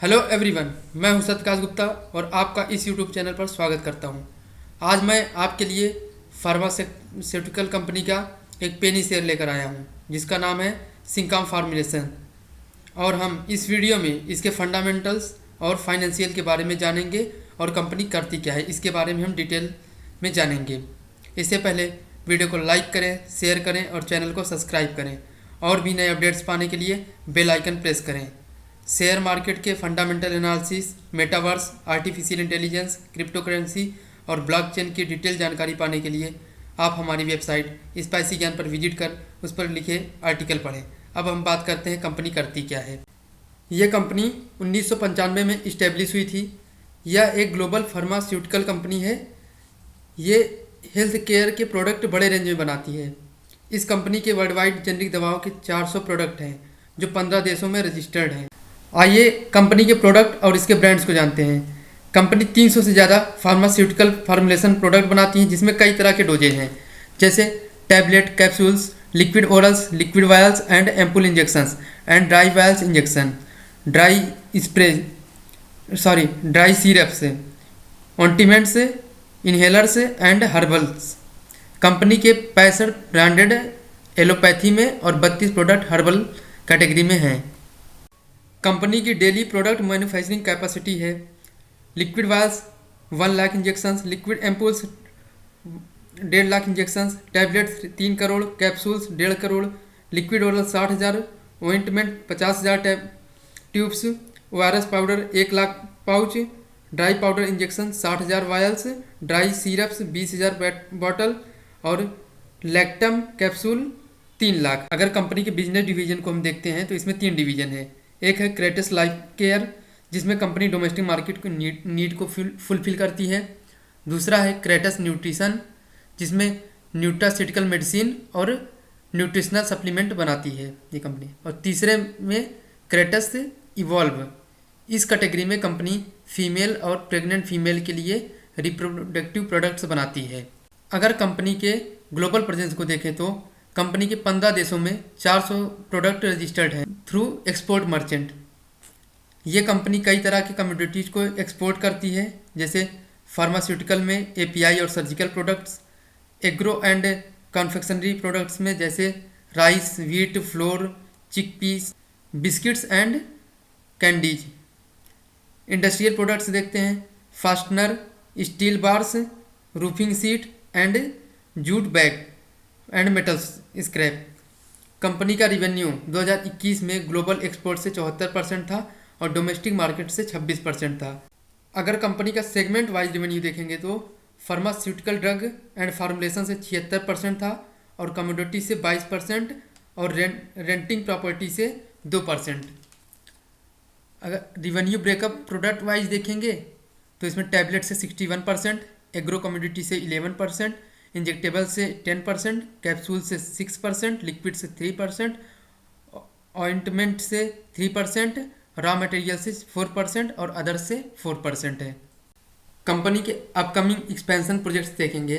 Hello everyone, मैं हूं सतकाश गुप्ता और आपका इस यूट्यूब चैनल पर स्वागत करता हूं। आज मैं आपके लिए फार्मास्यूटिकल कंपनी का एक पेनी शेयर लेकर आया हूं जिसका नाम है सिंकाम फार्मुलेशन। और हम इस वीडियो में इसके फंडामेंटल्स और फाइनेंशियल के बारे में जानेंगे और कंपनी करती क्या है इसके बारे में हम डिटेल में जानेंगे। इससे पहले वीडियो को लाइक करें, शेयर करें और चैनल को सब्सक्राइब करें और भी नए अपडेट्स पाने के लिए बेल आइकन प्रेस करें। शेयर मार्केट के fundamental analysis, metaverse, artificial intelligence, crypto currency और ब्लॉकचेन की डिटेल जानकारी पाने के लिए आप हमारी वेबसाइट स्पाइसी ज्ञान पर विजिट कर उस पर लिखे आर्टिकल पढ़ें। अब हम बात करते हैं कंपनी करती क्या है। यह कंपनी 1995 में इस्टेब्लिश हुई थी। यह एक ग्लोबल फार्मास्यूटिकल कंपनी है। ये हेल्थ केयर के प्रोडक्ट बड़े रेंज में बनाती है। इस कंपनी के वर्ल्ड वाइड जेनरिक दवाओं के 400 प्रोडक्ट हैं जो 15 देशों में रजिस्टर्ड हैं। आइए कंपनी के प्रोडक्ट और इसके ब्रांड्स को जानते हैं। कंपनी 300 से ज़्यादा फार्मास्यूटिकल फार्मुलेशन प्रोडक्ट बनाती है जिसमें कई तरह के डोजेज हैं, जैसे tablet, capsules, liquid orals, liquid vials and ampoule injections and dry vials injection, dry syrups, ointments, inhalers and herbals. Company के 65 ब्रांडेड एलोपैथी में और 32 प्रोडक्ट हर्बल कैटेगरी में हैं। कंपनी की डेली प्रोडक्ट मैन्युफैक्चरिंग कैपेसिटी है liquid vials 1 lakh injections, liquid ampoules 1.5 lakh injections, tablets 3 crore, capsules 1.5 crore, liquid oral 60,000, ointment 50,000 tubes, ORS powder 1 lakh pouch, dry powder injection 60,000 vials, dry syrups 20,000 bottle और lactam capsule 3 lakh. अगर company के business division को हम देखते हैं तो इसमें 3 डिवीजन है। एक है क्रेटस लाइफ केयर जिसमें कंपनी डोमेस्टिक मार्केट को नीड को फुलफिल करती है। दूसरा है क्रेटस न्यूट्रिशन जिसमें न्यूट्रास्यूटिकल मेडिसिन और न्यूट्रिशनल सप्लीमेंट बनाती है ये कंपनी। और तीसरे में क्रेटस इवॉल्व। इस कैटेगरी में कंपनी फीमेल और प्रेग्नेंट फीमेल के लिए रिप्रोडक्टिव प्रोडक्ट्स बनाती है। अगर कंपनी के ग्लोबल प्रेजेंस को देखें तो कंपनी के 15 देशों में 400 प्रोडक्ट रजिस्टर्ड हैं थ्रू एक्सपोर्ट मर्चेंट। ये कंपनी कई तरह की कमोडिटीज़ को एक्सपोर्ट करती है, जैसे फार्मास्यूटिकल में API और surgical products, agro and confectionery products में जैसे rice, wheat, floor, chickpeas, biscuits and candies. Industrial products देखते हैं fastener, steel bars, roofing seat and jute bag and metals scrap. Company का रिवेन्यू 2021 में ग्लोबल एक्सपोर्ट से 74% था और डोमेस्टिक मार्केट से 26% था। अगर कंपनी का सेगमेंट वाइज रेवेन्यू देखेंगे तो फार्मास्यूटिकल ड्रग एंड फार्मुलेशन से 76% था और कमोडिटी से 22% और रेंटिंग प्रॉपर्टी से 2%। अगर रिवेन्यू ब्रेकअप प्रोडक्ट वाइज देखेंगे तो इसमें टैबलेट से 61%, एग्रो कमोडिटी से 11%, इंजेक्टेबल से 10%, कैप्सूल से 6%, लिक्विड से 3%, ऑइंटमेंट से 3%, रॉ मटेरियल से 4% और अदर से 4% है। कंपनी के अपकमिंग एक्सपेंशन प्रोजेक्ट्स देखेंगे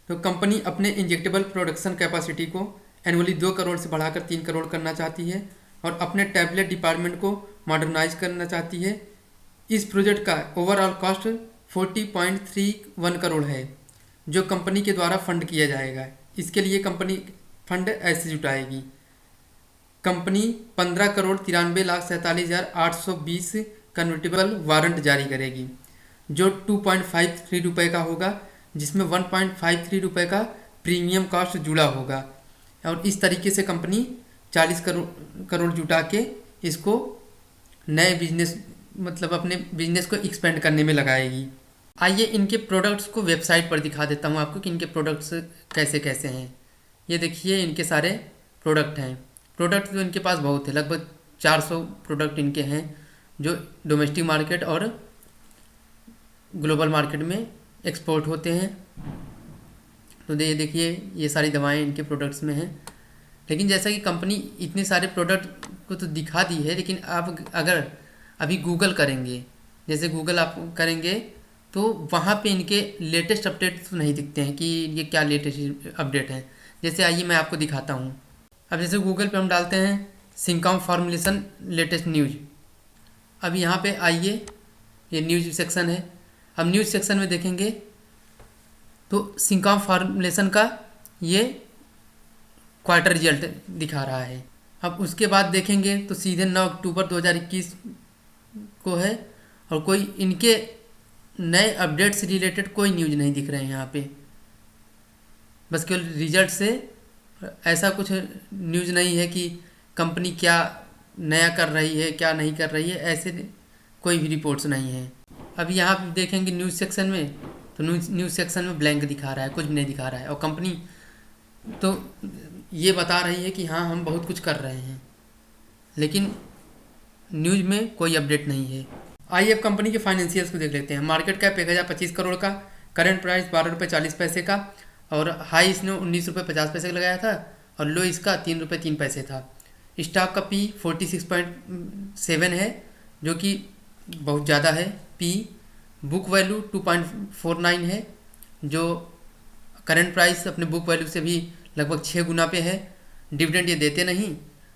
तो कंपनी अपने इंजेक्टेबल प्रोडक्शन कैपेसिटी को एनुअली 2 करोड़ से बढ़ाकर 3 करोड़ करना चाहती है और अपने टैबलेट डिपार्टमेंट को मॉडर्नाइज करना चाहती है। इस प्रोजेक्ट का ओवरऑल कॉस्ट 40.31 करोड़ है जो कंपनी के द्वारा फंड किया जाएगा। इसके लिए कंपनी फंड ऐसे जुटाएगी। कंपनी 15 करोड़ 93,47,820 कन्वर्टेबल वारंट जारी करेगी जो 2.53 रुपये का होगा, जिसमें 1.53 रुपये का प्रीमियम कॉस्ट जुड़ा होगा। और इस तरीके से कंपनी 40 करोड़ जुटा के इसको नए बिजनेस अपने बिजनेस को एक्सपेंड करने में लगाएगी। आइए इनके प्रोडक्ट्स को वेबसाइट पर दिखा देता हूँ आपको कि इनके प्रोडक्ट्स कैसे कैसे हैं। ये देखिए इनके सारे प्रोडक्ट हैं। प्रोडक्ट तो इनके पास बहुत है, लगभग 400 प्रोडक्ट इनके हैं जो डोमेस्टिक मार्केट और ग्लोबल मार्केट में एक्सपोर्ट होते हैं। तो ये देखिए ये सारी दवाएं इनके प्रोडक्ट्स में हैं। लेकिन जैसा कि कंपनी इतने सारे प्रोडक्ट को तो दिखा दी है, लेकिन आप अगर अभी गूगल करेंगे, जैसे गूगल आप करेंगे तो वहाँ पे इनके लेटेस्ट अपडेट तो नहीं दिखते हैं कि ये क्या लेटेस्ट अपडेट है। जैसे आइए मैं आपको दिखाता हूँ। अब जैसे गूगल पे हम डालते हैं सिंकाम फार्मुलेशन लेटेस्ट न्यूज, अब यहाँ पे आइए, ये न्यूज सेक्शन है। अब न्यूज सेक्शन में देखेंगे तो सिंकॉम फार्मुलेशन का ये क्वार्टर रिजल्ट दिखा रहा है। अब उसके बाद देखेंगे तो सीधे 9 अक्टूबर 2021 को है, और कोई इनके नए अपडेट से रिलेटेड कोई न्यूज़ नहीं दिख रहे हैं यहाँ पे, बस केवल रिजल्ट से ऐसा कुछ न्यूज़ नहीं है कि कंपनी क्या नया कर रही है क्या नहीं कर रही है, ऐसे कोई भी रिपोर्ट्स नहीं है। अब यहाँ पे देखेंगे न्यूज़ सेक्शन में तो न्यूज़ सेक्शन में ब्लैंक दिखा रहा है, कुछ भी नहीं दिखा रहा है, और कंपनी तो ये बता रही है कि हाँ हम बहुत कुछ कर रहे हैं, लेकिन न्यूज़ में कोई अपडेट नहीं है। आइए अब कंपनी के फाइनेंशियल्स को देख लेते हैं। मार्केट कैप 1025 करोड़ का, करंट प्राइस 12 रुपये 40 पैसे का, और हाई इसने 19 रुपये 50 पैसे का लगाया था, और लो इसका 3 रुपये 3 पैसे था। स्टॉक का पी 46.7 है, जो कि बहुत ज़्यादा है। पी बुक वैल्यू 2.49 है, जो करंट प्राइस अपने बुक वैल्यू से भी लगभग 6 गुना पे है। डिविडेंड ये देते नहीं।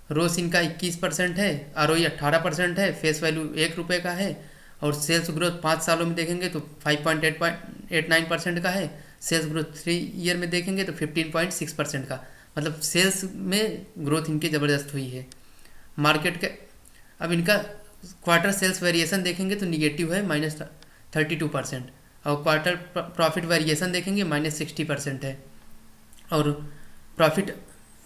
रोस इनका 21% है, आरओई 18% है, फेस वैल्यू 1 रुपये का है, और सेल्स ग्रोथ 5 सालों में देखेंगे तो 5.89% का है। सेल्स ग्रोथ 3 ईयर में देखेंगे तो 15.6% का, मतलब सेल्स में ग्रोथ इनकी ज़बरदस्त हुई है। मार्केट के अब इनका क्वार्टर सेल्स वेरिएशन देखेंगे तो निगेटिव है -32%, और क्वार्टर प्रॉफिट वेरिएशन देखेंगे -60% है, और प्रॉफिट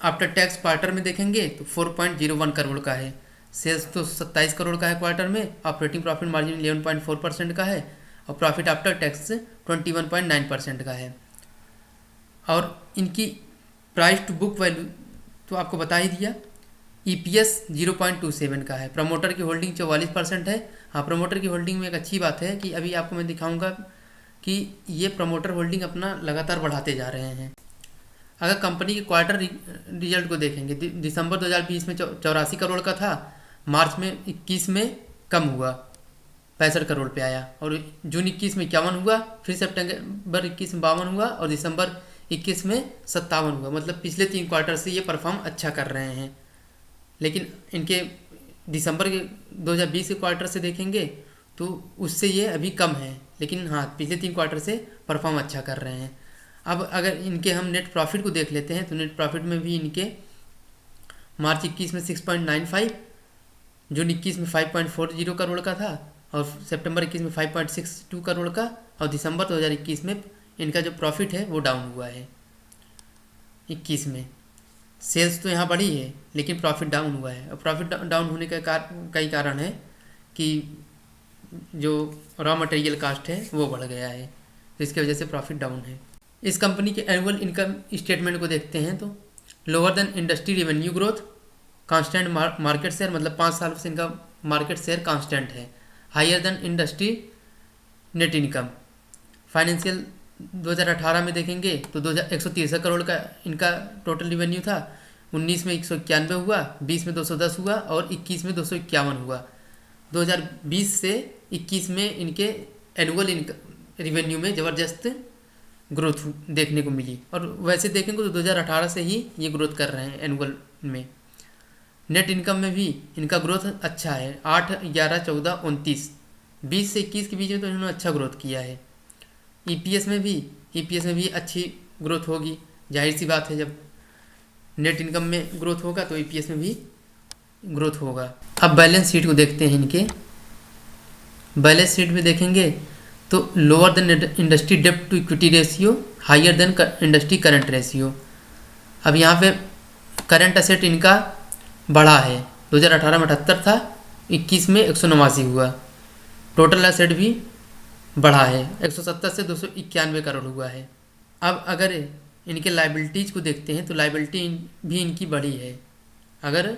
आफ्टर टैक्स क्वार्टर में देखेंगे तो 4.01 करोड़ का है। सेल्स तो 27 करोड़ का है क्वार्टर में, ऑपरेटिंग प्रॉफिट मार्जिन 11.4% का है, और प्रॉफिट आफ्टर टैक्स 21.9% का है। और इनकी प्राइस टू बुक वैल्यू तो आपको बता ही दिया। EPS 0.27 का है। प्रमोटर की होल्डिंग 44% है। हाँ, प्रमोटर की होल्डिंग में एक अच्छी बात है कि अभी आपको मैं दिखाऊंगा कि ये प्रमोटर होल्डिंग अपना लगातार बढ़ाते जा रहे हैं। अगर कंपनी के क्वार्टर रिजल्ट को देखेंगे, दिसंबर 2020 में 84 करोड़ का था, मार्च में 21 में कम हुआ, 65 करोड़ पे आया, और जून 21 में 51 हुआ, फिर सितंबर 21 में 52 हुआ, और दिसंबर 21 में 57 हुआ। मतलब पिछले 3 क्वार्टर से ये परफॉर्म अच्छा कर रहे हैं। लेकिन इनके दिसंबर के 2020 के क्वार्टर से देखेंगे तो उससे ये अभी कम है, लेकिन हाँ पिछले 3 क्वार्टर से परफॉर्म अच्छा कर रहे हैं। अब अगर इनके हम नेट प्रॉफिट को देख लेते हैं तो नेट प्रॉफिट में भी इनके मार्च 21 में 6.95, जून 21 में 5.40 करोड़ का था, और सितंबर 21 में 5.62 करोड़ का, और दिसंबर 2021 में इनका जो प्रॉफिट है वो डाउन हुआ है। 21 में सेल्स तो यहाँ बढ़ी है लेकिन प्रॉफिट डाउन हुआ है, और प्रॉफिट डाउन होने का कई कारण है कि जो रॉ मटेरियल कास्ट है वो बढ़ गया है, तो इसकी वजह से प्रॉफिट डाउन है। इस कंपनी के एनुअल इनकम स्टेटमेंट को देखते हैं तो lower than industry revenue growth, constant market share, मतलब 5 साल से इनका मार्केट शेयर कांस्टेंट है। Higher than industry net income. Financial 2018 में देखेंगे तो 163 करोड़ का इनका टोटल रेवेन्यू था, 19 में 191 हुआ, 20 में 210 हुआ, और 21 में 251 हुआ। 2020 से 21 में इनके एनुअल इनकम रेवेन्यू में ज़बरदस्त ग्रोथ देखने को मिली, और वैसे देखेंगे तो 2018 से ही ये ग्रोथ कर रहे हैं एनुअल में। नेट इनकम में भी इनका ग्रोथ अच्छा है, 8, 11, 14, 29, 20 से 21 के बीच में तो इन्होंने अच्छा ग्रोथ किया है। EPS में भी अच्छी ग्रोथ होगी, जाहिर सी बात है, जब नेट इनकम में ग्रोथ होगा तो EPS में भी ग्रोथ होगा। अब बैलेंस शीट को देखते हैं इनके। बैलेंस शीट में देखेंगे तो लोअर देन इंडस्ट्री डेब्ट to equity ratio, higher than industry current ratio. अब यहाँ पे करंट एसेट इनका बढ़ा है, 2018 में 78 था, 21 में 189 हुआ। टोटल एसेट भी बढ़ा है, 170 से 291 करोड़ हुआ है। अब अगर इनके लाइबिलिटीज़ को देखते हैं तो लाइबिलिटी भी इनकी बढ़ी है। अगर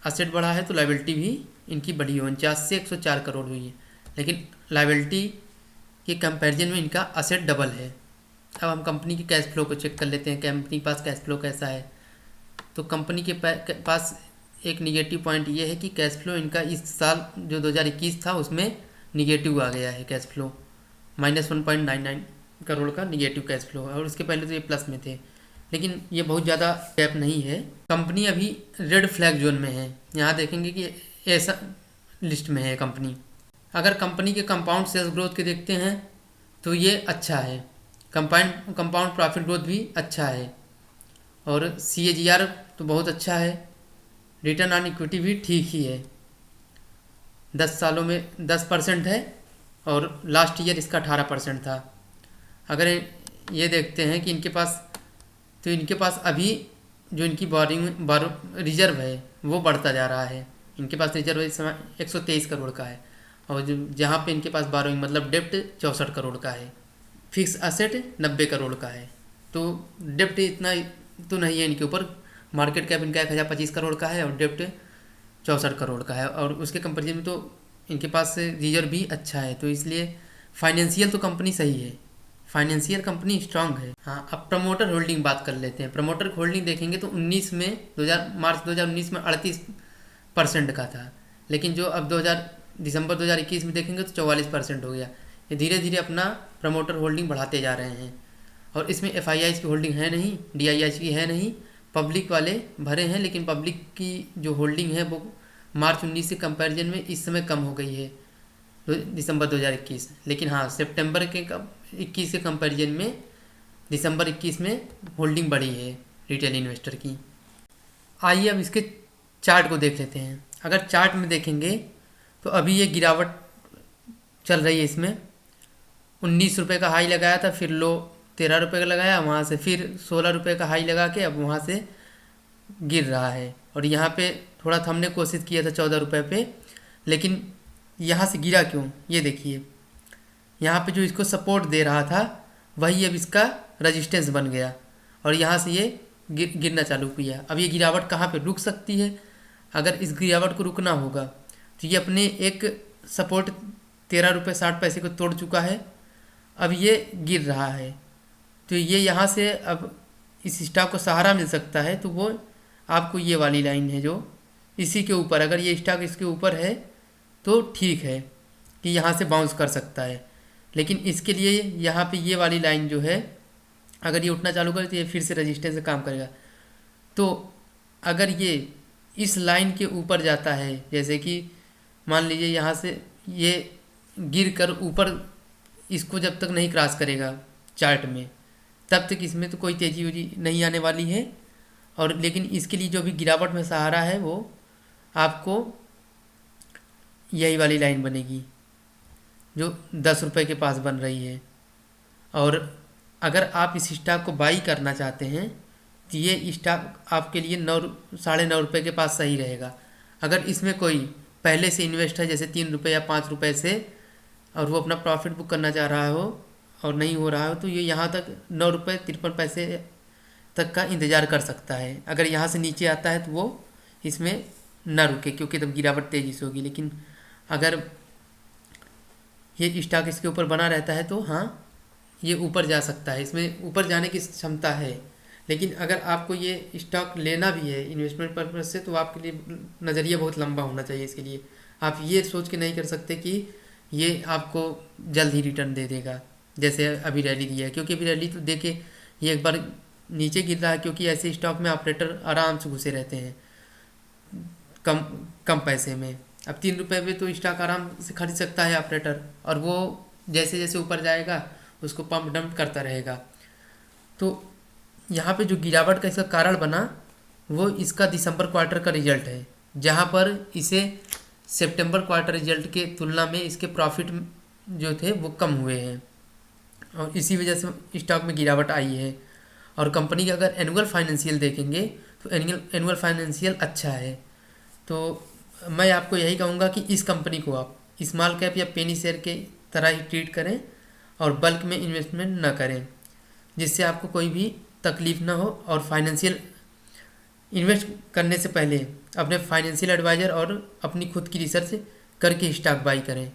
एसेट बढ़ा है तो लाइबिलिटी भी इनकी बढ़ी है, 49 से 104 करोड़ हुई है, लेकिन लाइबिलिटी के कंपैरिजन में इनका एसेट डबल है। अब हम कंपनी के कैश फ्लो को चेक कर लेते हैं, कंपनी के पास कैश फ्लो कैसा है। तो कंपनी के पास एक निगेटिव पॉइंट ये है कि कैश फ्लो इनका इस साल जो 2021 था उसमें निगेटिव आ गया है कैश फ्लो, -1.99 करोड़ का निगेटिव कैश फ्लो है, और उसके पहले तो ये प्लस में थे, लेकिन ये बहुत ज़्यादा गैप नहीं है। कंपनी अभी रेड फ्लैग जोन में है। यहाँ देखेंगे कि ऐसा लिस्ट में है कंपनी। अगर कंपनी के कंपाउंड सेल्स ग्रोथ के देखते हैं तो ये अच्छा है, कंपाउंड प्रॉफिट ग्रोथ भी अच्छा है, और CAGR तो बहुत अच्छा है, रिटर्न ऑन इक्विटी भी ठीक ही है, 10 सालों में 10% है, और लास्ट ईयर इसका 18% था। अगर ये देखते हैं कि इनके पास अभी जो इनकी रिजर्व है वो बढ़ता जा रहा है। इनके पास रिजर्व इस समय 123 करोड़ का है, और जहाँ पे इनके पास बारोइंग मतलब डेप्ट 64 करोड़ का है, फिक्स असेट 90 करोड़ का है। तो डेप्ट इतना तो नहीं है इनके ऊपर, मार्केट कैप इनका 1025 करोड़ का है और डेप्ट 64 करोड़ का है, और उसके कंपेरिजन में तो इनके पास रिजर्व भी अच्छा है। तो इसलिए फाइनेंशियल तो कंपनी सही है, फाइनेंशियल कंपनी स्ट्रांग है। हाँ, अब प्रमोटर होल्डिंग बात कर लेते हैं। प्रमोटर होल्डिंग देखेंगे तो 19 में मार्च 2019 में 38% का था, लेकिन जो अब दिसंबर 2021 में देखेंगे तो 44% हो गया। ये धीरे धीरे अपना प्रमोटर होल्डिंग बढ़ाते जा रहे हैं, और इसमें FIIs की होल्डिंग है नहीं, DIIs की है नहीं, पब्लिक वाले भरे हैं, लेकिन पब्लिक की जो होल्डिंग है वो मार्च 19 के कंपैरिजन में इस समय कम हो गई है दिसंबर 2021। लेकिन हाँ, सितंबर के 21 के कंपैरिजन में दिसंबर 21 में होल्डिंग बढ़ी है रिटेल इन्वेस्टर की। आइए अब इसके चार्ट को देख लेते हैं। अगर चार्ट में देखेंगे तो अभी ये गिरावट चल रही है। इसमें 19 रुपये का हाई लगाया था, फिर लो 13 रुपये का लगाया, वहाँ से फिर 16 रुपये का हाई लगा के अब वहाँ से गिर रहा है। और यहाँ पे थोड़ा था, हमने कोशिश किया था 14 रुपये पे, लेकिन यहाँ से गिरा क्यों, ये देखिए, यहाँ पे जो इसको सपोर्ट दे रहा था वही अब इसका रेजिस्टेंस बन गया, और यहाँ से ये गिरना चालू किया। अब ये गिरावट कहाँ पे रुक सकती है? अगर इस गिरावट को रुकना होगा तो ये अपने एक सपोर्ट 13 रुपये 60 पैसे को तोड़ चुका है, अब ये गिर रहा है। तो ये यहाँ से अब इस स्टॉक को सहारा मिल सकता है, तो वो आपको ये वाली लाइन है जो इसी के ऊपर, अगर ये स्टॉक इसके ऊपर है तो ठीक है कि यहाँ से बाउंस कर सकता है। लेकिन इसके लिए यहाँ पे ये वाली लाइन जो है, अगर ये उठना चालू करे तो ये फिर से रेजिस्टेंस से काम करेगा। तो अगर ये इस लाइन के ऊपर जाता है, जैसे कि मान लीजिए यहाँ से ये गिर कर ऊपर, इसको जब तक नहीं क्रॉस करेगा चार्ट में, तब तक इसमें तो कोई तेज़ी वेजी नहीं आने वाली है। और लेकिन इसके लिए जो भी गिरावट में सहारा है वो आपको यही वाली लाइन बनेगी जो 10 रुपये के पास बन रही है। और अगर आप इस स्टॉक को बाई करना चाहते हैं तो ये स्टॉक आपके लिए 9-9.5 रुपये के पास सही रहेगा। अगर इसमें कोई पहले से इन्वेस्ट है, जैसे 3 रुपये या 5 रुपये से, और वो अपना प्रॉफिट बुक करना चाह रहा हो और नहीं हो रहा हो, तो ये यहाँ तक 9 रुपये 53 पैसे तक का इंतज़ार कर सकता है। अगर यहाँ से नीचे आता है तो वो इसमें ना रुके, क्योंकि तब गिरावट तेज़ी से होगी। लेकिन अगर ये स्टॉक इसके ऊपर बना रहता है तो हाँ, ये ऊपर जा सकता है, इसमें ऊपर जाने की क्षमता है। लेकिन अगर आपको ये स्टॉक लेना भी है इन्वेस्टमेंट पर्पज से, तो आपके लिए नज़रिया बहुत लंबा होना चाहिए। इसके लिए आप ये सोच के नहीं कर सकते कि ये आपको जल्द ही रिटर्न दे देगा, जैसे अभी रैली दिया है। क्योंकि अभी रैली तो देखे ये एक बार नीचे गिर रहा है, क्योंकि ऐसे स्टॉक में ऑपरेटर आराम से घुसे रहते हैं कम पैसे में। अब 3 रुपये में तो स्टॉक आराम से खरीद सकता है ऑपरेटर, और वो जैसे जैसे ऊपर जाएगा उसको पंप डंप करता रहेगा। तो यहाँ पे जो गिरावट का इसका कारण बना वो इसका दिसंबर क्वार्टर का रिजल्ट है, जहाँ पर इसे सितंबर क्वार्टर रिजल्ट के तुलना में इसके प्रॉफिट जो थे वो कम हुए हैं, और इसी वजह से स्टॉक में गिरावट आई है। और कंपनी का अगर एनुअल फाइनेंशियल देखेंगे तो एनुअल फाइनेंशियल अच्छा है। तो मैं आपको यही कहूँगा कि इस कंपनी को आप स्मॉल कैप या पेनी शेयर के तरह ही ट्रीट करें और बल्क में इन्वेस्टमेंट ना करें, जिससे आपको कोई भी तकलीफ ना हो। और फाइनेंशियल इन्वेस्ट करने से पहले अपने फाइनेंशियल एडवाइज़र और अपनी खुद की रिसर्च करके स्टॉक बाई करें।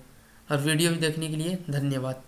और वीडियो भी देखने के लिए धन्यवाद।